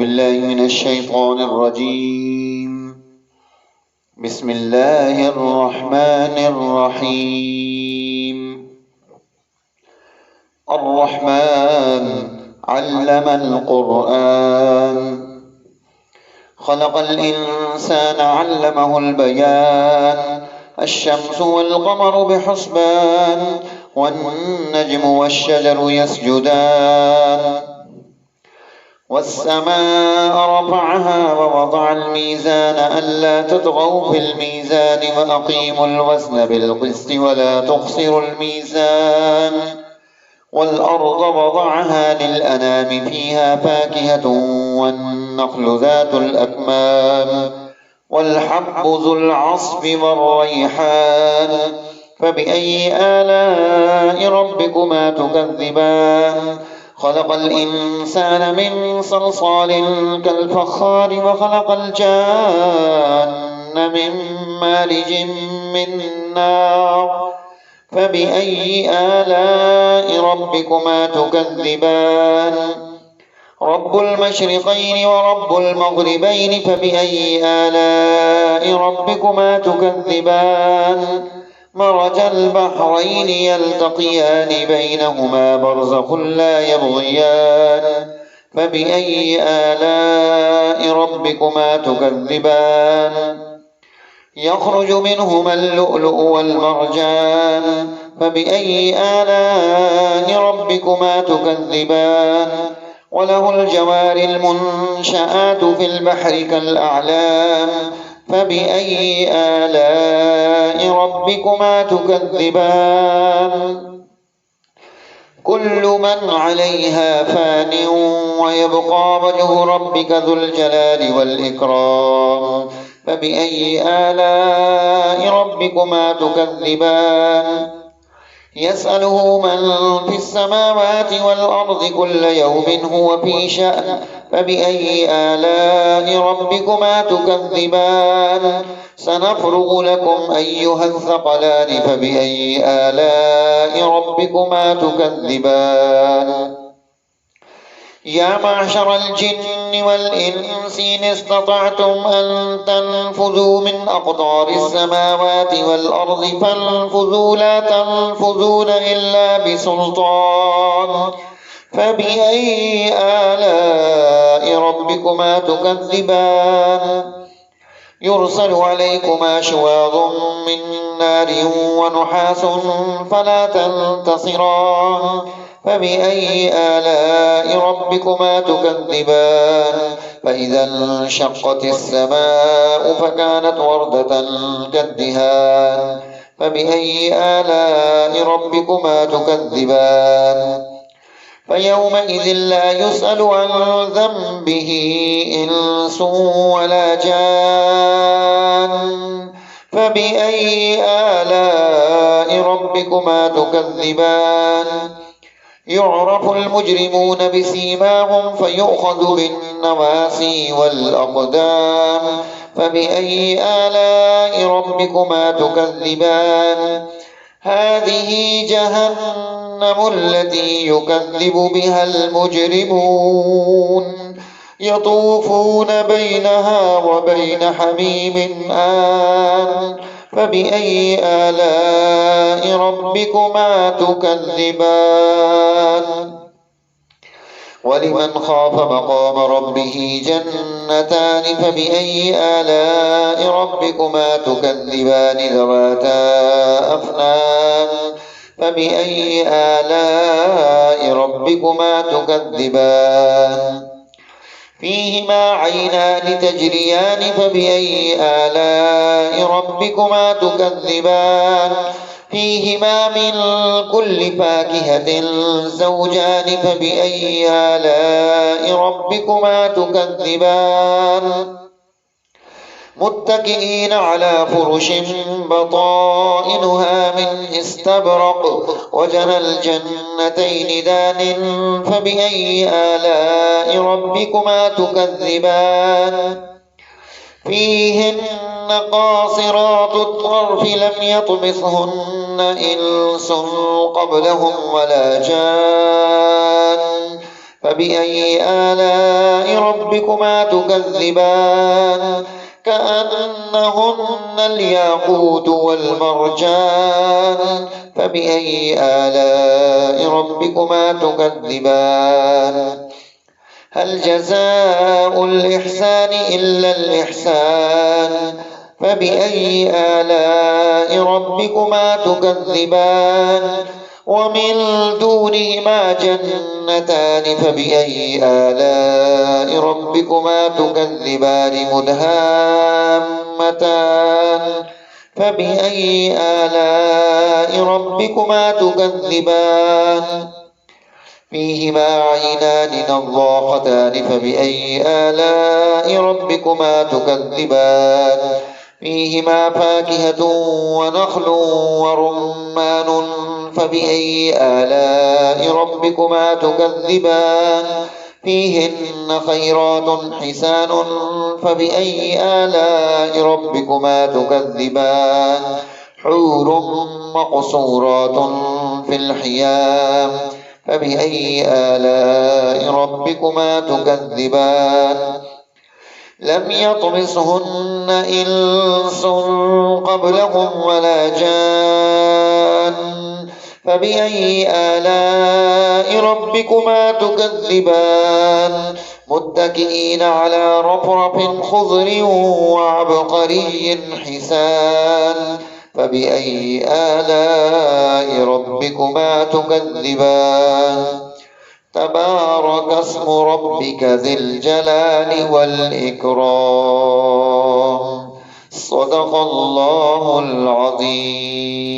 بالله من الشيطان الرجيم. بسم الله الرحمن الرحيم. الرحمن علم القرآن، خلق الإنسان علمه البيان. الشمس والقمر بحسبان، والنجم والشجر يسجدان. والسماء رفعها ووضع الميزان ألا تطغوا في الميزان وأقيموا الوزن بالقسط ولا تخسروا الميزان. والأرض وضعها للأنام فيها فاكهة والنخل ذات الأكمام والحب ذو العصف والريحان. فبأي آلاء ربكما تكذبان؟ خلق الإنسان من صلصال كالفخار وخلق الجان من مارج من نار. فبأي آلاء ربكما تكذبان؟ رب المشرقين ورب المغربين، فبأي آلاء ربكما تكذبان؟ مرج البحرين يلتقيان بينهما برزخ لا يبغيان. فبأي آلاء ربكما تكذبان؟ يخرج منهما اللؤلؤ والمرجان. فبأي آلاء ربكما تكذبان؟ وله الجوار المنشآت في البحر كالأعلام. فبأي آلاء ربكما تكذبان؟ كل من عليها فان ويبقى وجه ربك ذو الجلال والإكرام. فبأي آلاء ربكما تكذبان؟ يسأله من في السماوات والأرض كل يوم هو في شأن. فبأي آلاء ربكما تكذبان؟ سنفرغ لكم أيها الثقلان. فبأي آلاء ربكما تكذبان؟ يا معشر الجن والإنس إن استطعتم أن تنفذوا من أقطار السماوات والأرض فانفذوا لا تنفذون إلا بسلطان. فبأي آلاء ربكما تكذبان؟ يرسل عليكما شواظ من نار ونحاس فلا تنتصران. فبأي آلاء ربكما تكذبان؟ فإذا انشقت السماء فكانت وردة كالدهان. فبأي آلاء ربكما تكذبان؟ فيومئذ لا يسأل عن ذنبه إنس ولا جان. فبأي آلاء ربكما تكذبان؟ يعرف المجرمون بسيماهم فيؤخذ بالنواسي والأقدام. فبأي آلاء ربكما تكذبان؟ هذه جهنم التي يكذب بها المجرمون، يطوفون بينها وبين حميم آن. فبأي آلاء ربكما تكذبان؟ ولمن خاف مقام ربه جنتان. فبأي آلاء ربكما تكذبان؟ ذواتا أفنان. فبأي آلاء ربكما تكذبان؟ فيهما عينان تجريان. فبأي آلاء ربكما تكذبان؟ فيهما من كل فاكهة زوجان. فبأي آلاء ربكما تكذبان؟ متكئين على فرش بطائنها من استبرق وجنى الجنتين دان. فبأي آلاء ربكما تكذبان؟ فيهن قاصرات الطرف لم يطمثهن إنس قبلهم ولا جان. فبأي آلاء ربكما تكذبان كأنهن الياقوت والمرجان فبأي آلاء ربكما تكذبان هل جزاء الإحسان إلا الإحسان فبأي آلاء ربكما تكذبان ومن دونهما جنتان فبأي آلاء ربكما تكذبان مدهامتان فبأي آلاء ربكما تكذبان فيهما عينان نضاختان فبأي آلاء ربكما تكذبان فيهما فاكهة ونخل ورمان فبأي آلاء ربكما تكذبان فيهن خيرات حسان فبأي آلاء ربكما تكذبان حور مقصورات في الخيام فبأي آلاء ربكما تكذبان لم يطمسهن إنس قبلهم ولا جان فبأي آلاء ربكما تكذبان متكئين على رفرف خضر وعبقري حسان فبأي آلاء ربكما تكذبان تبارك اسم ربك ذي الجلال والإكرام صدق الله العظيم.